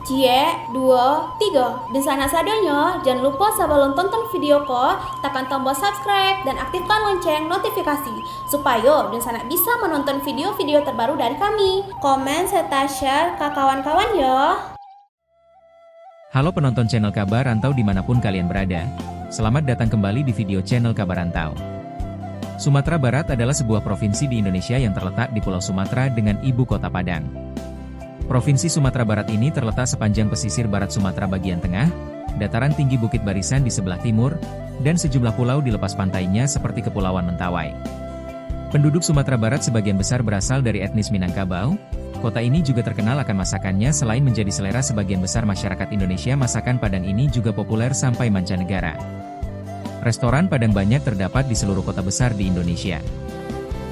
Cie, dua, tiga. Dan sana sadanya, jangan lupa sebelum tonton video ko, tekan tombol subscribe dan aktifkan lonceng notifikasi supaya dan sana bisa menonton video-video terbaru dari kami. Komen serta share ke kawan-kawan ya. Halo penonton channel Kabar Rantau dimanapun kalian berada. Selamat datang kembali di video channel Kabar Rantau. Sumatera Barat adalah sebuah provinsi di Indonesia yang terletak di Pulau Sumatera dengan ibu kota Padang. Provinsi Sumatera Barat ini terletak sepanjang pesisir barat Sumatera bagian tengah, dataran tinggi Bukit Barisan di sebelah timur, dan sejumlah pulau di lepas pantainya seperti Kepulauan Mentawai. Penduduk Sumatera Barat sebagian besar berasal dari etnis Minangkabau. Kota ini juga terkenal akan masakannya. Selain menjadi selera sebagian besar masyarakat Indonesia, masakan Padang ini juga populer sampai mancanegara. Restoran Padang banyak terdapat di seluruh kota besar di Indonesia.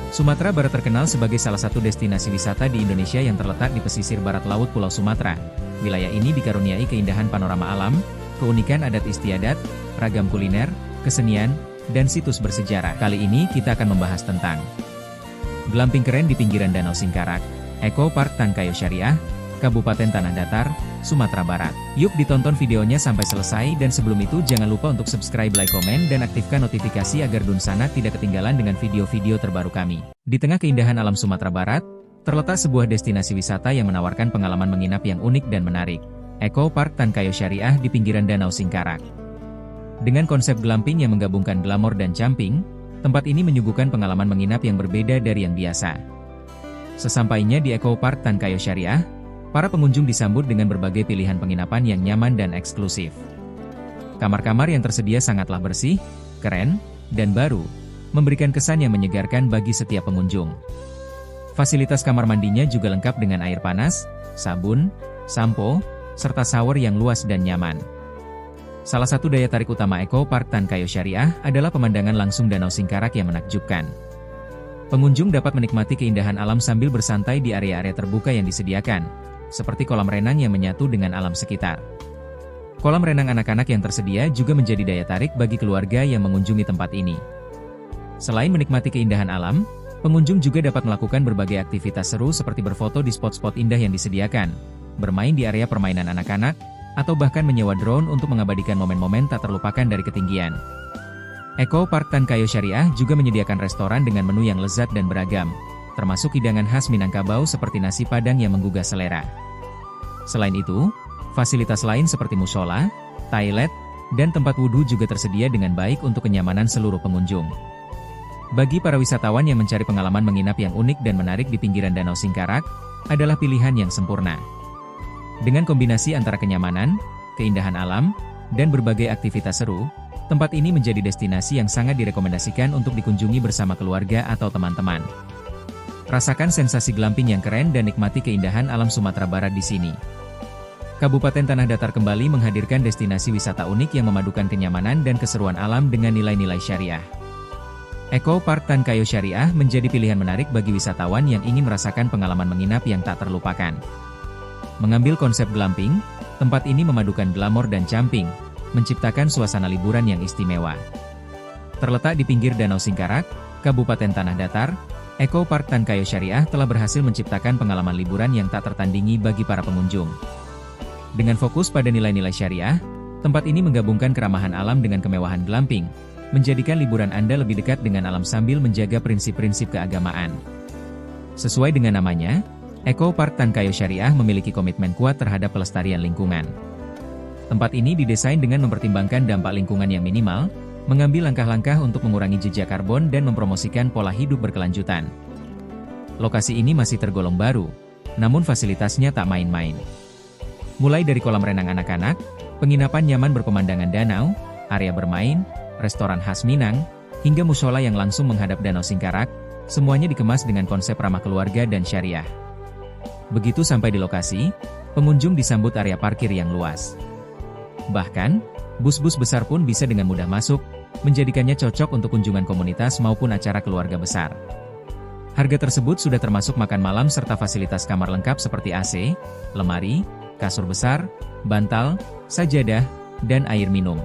Sumatera Barat terkenal sebagai salah satu destinasi wisata di Indonesia yang terletak di pesisir barat laut Pulau Sumatera. Wilayah ini dikaruniai keindahan panorama alam, keunikan adat istiadat, ragam kuliner, kesenian, dan situs bersejarah. Kali ini kita akan membahas tentang glamping keren di pinggiran Danau Singkarak, Eco Park Tan Kayo Syariah, Kabupaten Tanah Datar, Sumatera Barat. Yuk ditonton videonya sampai selesai, dan sebelum itu jangan lupa untuk subscribe, like, komen, dan aktifkan notifikasi agar Dunsana tidak ketinggalan dengan video-video terbaru kami. Di tengah keindahan alam Sumatera Barat, terletak sebuah destinasi wisata yang menawarkan pengalaman menginap yang unik dan menarik. Eco Park Tan Kayo Syariah di pinggiran Danau Singkarak. Dengan konsep glamping yang menggabungkan glamor dan camping, tempat ini menyuguhkan pengalaman menginap yang berbeda dari yang biasa. Sesampainya di Eco Park Tan Kayo Syariah, para pengunjung disambut dengan berbagai pilihan penginapan yang nyaman dan eksklusif. Kamar-kamar yang tersedia sangatlah bersih, keren, dan baru, memberikan kesan yang menyegarkan bagi setiap pengunjung. Fasilitas kamar mandinya juga lengkap dengan air panas, sabun, sampo, serta shower yang luas dan nyaman. Salah satu daya tarik utama Eco Park Tan Kayo Syariah adalah pemandangan langsung Danau Singkarak yang menakjubkan. Pengunjung dapat menikmati keindahan alam sambil bersantai di area-area terbuka yang disediakan, seperti kolam renang yang menyatu dengan alam sekitar. Kolam renang anak-anak yang tersedia juga menjadi daya tarik bagi keluarga yang mengunjungi tempat ini. Selain menikmati keindahan alam, pengunjung juga dapat melakukan berbagai aktivitas seru seperti berfoto di spot-spot indah yang disediakan, bermain di area permainan anak-anak, atau bahkan menyewa drone untuk mengabadikan momen-momen tak terlupakan dari ketinggian. Eco Park Tan Kayo Syariah juga menyediakan restoran dengan menu yang lezat dan beragam, termasuk hidangan khas Minangkabau seperti nasi Padang yang menggugah selera. Selain itu, fasilitas lain seperti musola, toilet, dan tempat wudhu juga tersedia dengan baik untuk kenyamanan seluruh pengunjung. Bagi para wisatawan yang mencari pengalaman menginap yang unik dan menarik di pinggiran Danau Singkarak, adalah pilihan yang sempurna. Dengan kombinasi antara kenyamanan, keindahan alam, dan berbagai aktivitas seru, tempat ini menjadi destinasi yang sangat direkomendasikan untuk dikunjungi bersama keluarga atau teman-teman. Rasakan sensasi glamping yang keren dan nikmati keindahan alam Sumatera Barat di sini. Kabupaten Tanah Datar kembali menghadirkan destinasi wisata unik yang memadukan kenyamanan dan keseruan alam dengan nilai-nilai syariah. Eco Park Tan Kayo Syariah menjadi pilihan menarik bagi wisatawan yang ingin merasakan pengalaman menginap yang tak terlupakan. Mengambil konsep glamping, tempat ini memadukan glamor dan camping, menciptakan suasana liburan yang istimewa. Terletak di pinggir Danau Singkarak, Kabupaten Tanah Datar, Eco Park Tan Kayo Syariah telah berhasil menciptakan pengalaman liburan yang tak tertandingi bagi para pengunjung. Dengan fokus pada nilai-nilai syariah, tempat ini menggabungkan keramahan alam dengan kemewahan glamping, menjadikan liburan Anda lebih dekat dengan alam sambil menjaga prinsip-prinsip keagamaan. Sesuai dengan namanya, Eco Park Tan Kayo Syariah memiliki komitmen kuat terhadap pelestarian lingkungan. Tempat ini didesain dengan mempertimbangkan dampak lingkungan yang minimal, mengambil langkah-langkah untuk mengurangi jejak karbon dan mempromosikan pola hidup berkelanjutan. Lokasi ini masih tergolong baru, namun fasilitasnya tak main-main. Mulai dari kolam renang anak-anak, penginapan nyaman berpemandangan danau, area bermain, restoran khas Minang, hingga musola yang langsung menghadap Danau Singkarak, semuanya dikemas dengan konsep ramah keluarga dan syariah. Begitu sampai di lokasi, pengunjung disambut area parkir yang luas. Bahkan, bus-bus besar pun bisa dengan mudah masuk, menjadikannya cocok untuk kunjungan komunitas maupun acara keluarga besar. Harga tersebut sudah termasuk makan malam serta fasilitas kamar lengkap seperti AC, lemari, kasur besar, bantal, sajadah, dan air minum.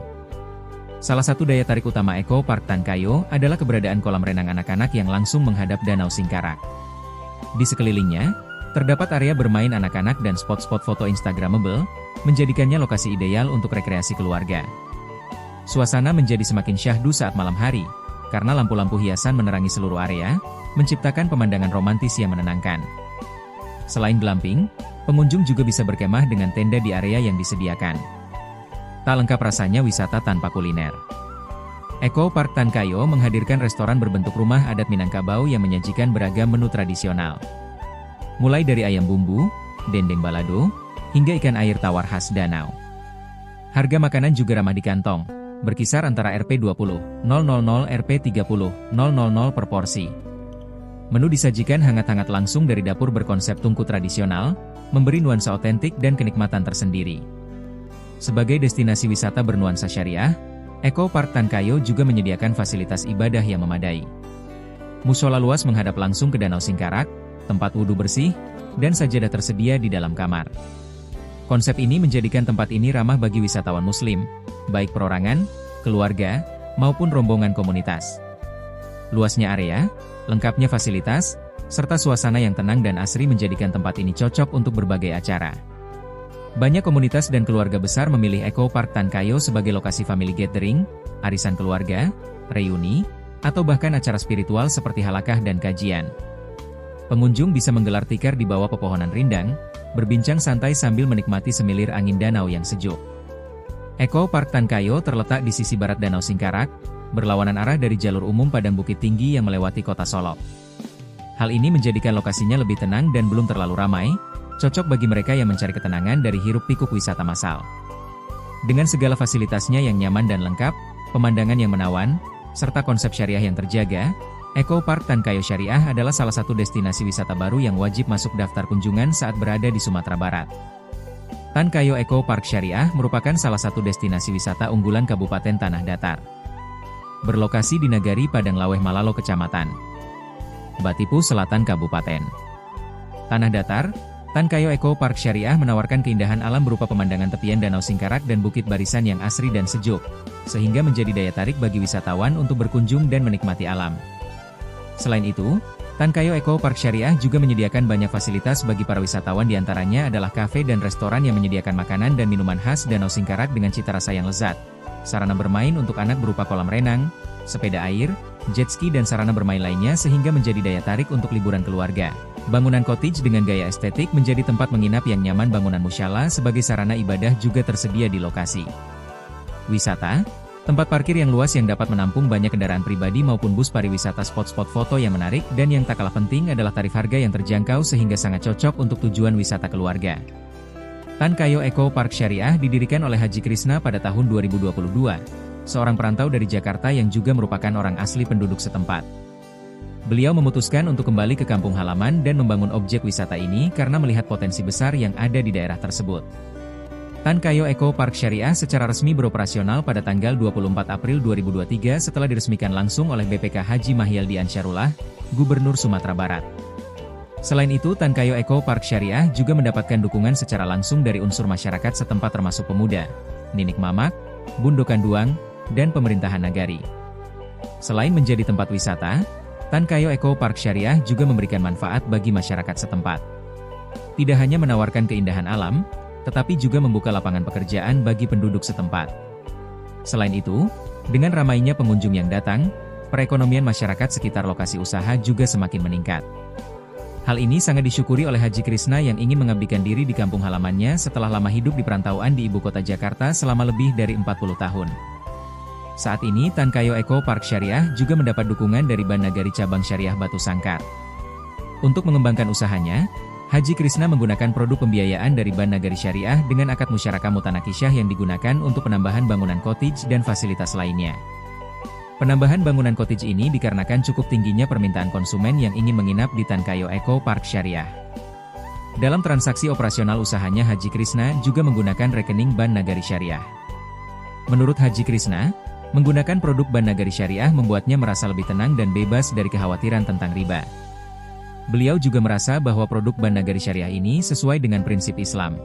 Salah satu daya tarik utama Eco Park Tan Kayo adalah keberadaan kolam renang anak-anak yang langsung menghadap Danau Singkarak. Di sekelilingnya, Terdapat area bermain anak-anak dan spot-spot foto instagramable, menjadikannya lokasi ideal untuk rekreasi keluarga. Suasana menjadi semakin syahdu saat malam hari, karena lampu-lampu hiasan menerangi seluruh area, menciptakan pemandangan romantis yang menenangkan. Selain glamping, pengunjung juga bisa berkemah dengan tenda di area yang disediakan. Tak lengkap rasanya wisata tanpa kuliner. Eco Park Tan Kayo menghadirkan restoran berbentuk rumah adat Minangkabau yang menyajikan beragam menu tradisional. Mulai dari ayam bumbu, dendeng balado, hingga ikan air tawar khas danau. Harga makanan juga ramah di kantong, berkisar antara Rp20.000 Rp30.000 per porsi. Menu disajikan hangat-hangat langsung dari dapur berkonsep tungku tradisional, memberi nuansa otentik dan kenikmatan tersendiri. Sebagai destinasi wisata bernuansa syariah, Eco Park Tan Kayo juga menyediakan fasilitas ibadah yang memadai. Musola luas menghadap langsung ke Danau Singkarak, tempat wudhu bersih, dan sajadah tersedia di dalam kamar. Konsep ini menjadikan tempat ini ramah bagi wisatawan muslim, baik perorangan, keluarga, maupun rombongan komunitas. Luasnya area, lengkapnya fasilitas, serta suasana yang tenang dan asri menjadikan tempat ini cocok untuk berbagai acara. Banyak komunitas dan keluarga besar memilih Eco Park Tan Kayo sebagai lokasi family gathering, arisan keluarga, reuni, atau bahkan acara spiritual seperti halakah dan kajian. Pengunjung bisa menggelar tikar di bawah pepohonan rindang, berbincang santai sambil menikmati semilir angin danau yang sejuk. Eco Park Tan Kayo terletak di sisi barat Danau Singkarak, berlawanan arah dari jalur umum Padang Bukit Tinggi yang melewati kota Solok. Hal ini menjadikan lokasinya lebih tenang dan belum terlalu ramai, cocok bagi mereka yang mencari ketenangan dari hiruk-pikuk wisata massal. Dengan segala fasilitasnya yang nyaman dan lengkap, pemandangan yang menawan, serta konsep syariah yang terjaga, Eco Park Tan Kayo Syariah adalah salah satu destinasi wisata baru yang wajib masuk daftar kunjungan saat berada di Sumatera Barat. Tan Kayo Eco Park Syariah merupakan salah satu destinasi wisata unggulan Kabupaten Tanah Datar. Berlokasi di Nagari Padang Laweh Malalo Kecamatan Batipu Selatan Kabupaten Tanah Datar, Tan Kayo Eco Park Syariah menawarkan keindahan alam berupa pemandangan tepian Danau Singkarak dan bukit barisan yang asri dan sejuk, sehingga menjadi daya tarik bagi wisatawan untuk berkunjung dan menikmati alam. Selain itu, Tan Kayo Eco Park Syariah juga menyediakan banyak fasilitas bagi para wisatawan, diantaranya adalah kafe dan restoran yang menyediakan makanan dan minuman khas Danau Singkarak dengan cita rasa yang lezat, sarana bermain untuk anak berupa kolam renang, sepeda air, jet ski dan sarana bermain lainnya sehingga menjadi daya tarik untuk liburan keluarga. Bangunan cottage dengan gaya estetik menjadi tempat menginap yang nyaman. Bangunan musyala sebagai sarana ibadah juga tersedia di lokasi wisata. Tempat parkir yang luas yang dapat menampung banyak kendaraan pribadi maupun bus pariwisata. Spot-spot foto yang menarik dan yang tak kalah penting adalah tarif harga yang terjangkau sehingga sangat cocok untuk tujuan wisata keluarga. Tan Kayo Eco Park Syariah didirikan oleh Haji Krisna pada tahun 2022, seorang perantau dari Jakarta yang juga merupakan orang asli penduduk setempat. Beliau memutuskan untuk kembali ke kampung halaman dan membangun objek wisata ini karena melihat potensi besar yang ada di daerah tersebut. Tan Kayo Eco Park Syariah secara resmi beroperasional pada tanggal 24 April 2023 setelah diresmikan langsung oleh BPK Haji Mahyaldi Ansyarullah, Gubernur Sumatera Barat. Selain itu, Tan Kayo Eco Park Syariah juga mendapatkan dukungan secara langsung dari unsur masyarakat setempat termasuk pemuda, Ninik Mamak, Bundokan Duang, dan pemerintahan nagari. Selain menjadi tempat wisata, Tan Kayo Eco Park Syariah juga memberikan manfaat bagi masyarakat setempat. Tidak hanya menawarkan keindahan alam, tetapi juga membuka lapangan pekerjaan bagi penduduk setempat. Selain itu, dengan ramainya pengunjung yang datang, perekonomian masyarakat sekitar lokasi usaha juga semakin meningkat. Hal ini sangat disyukuri oleh Haji Krisna yang ingin mengabdikan diri di kampung halamannya setelah lama hidup di perantauan di ibu kota Jakarta selama lebih dari 40 tahun. Saat ini Tan Kayo Eco Park Syariah juga mendapat dukungan dari Bank Nagari Cabang Syariah Batu Sangkar. Untuk mengembangkan usahanya, Haji Krisna menggunakan produk pembiayaan dari Bank Nagari Syariah dengan akad musyarakah mutanakisyah yang digunakan untuk penambahan bangunan cottage dan fasilitas lainnya. Penambahan bangunan cottage ini dikarenakan cukup tingginya permintaan konsumen yang ingin menginap di Tan Kayo Eco Park Syariah. Dalam transaksi operasional usahanya, Haji Krisna juga menggunakan rekening Bank Nagari Syariah. Menurut Haji Krisna, menggunakan produk Bank Nagari Syariah membuatnya merasa lebih tenang dan bebas dari kekhawatiran tentang riba. Beliau juga merasa bahwa produk Bank Nagari Syariah ini sesuai dengan prinsip Islam.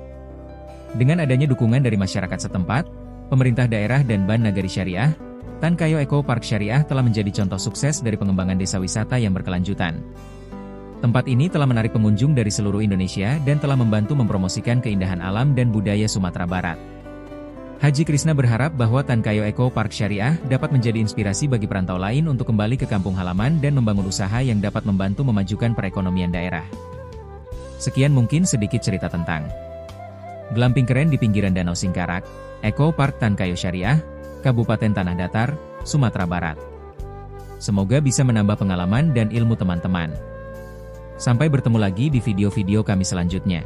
Dengan adanya dukungan dari masyarakat setempat, pemerintah daerah dan Bank Nagari Syariah, Tan Kayo Eco Park Syariah telah menjadi contoh sukses dari pengembangan desa wisata yang berkelanjutan. Tempat ini telah menarik pengunjung dari seluruh Indonesia dan telah membantu mempromosikan keindahan alam dan budaya Sumatera Barat. Haji Krisna berharap bahwa Tankayo Eco Park Syariah dapat menjadi inspirasi bagi perantau lain untuk kembali ke kampung halaman dan membangun usaha yang dapat membantu memajukan perekonomian daerah. Sekian mungkin sedikit cerita tentang glamping keren di pinggiran Danau Singkarak, Eco Park Tankayo Syariah, Kabupaten Tanah Datar, Sumatera Barat. Semoga bisa menambah pengalaman dan ilmu teman-teman. Sampai bertemu lagi di video-video kami selanjutnya.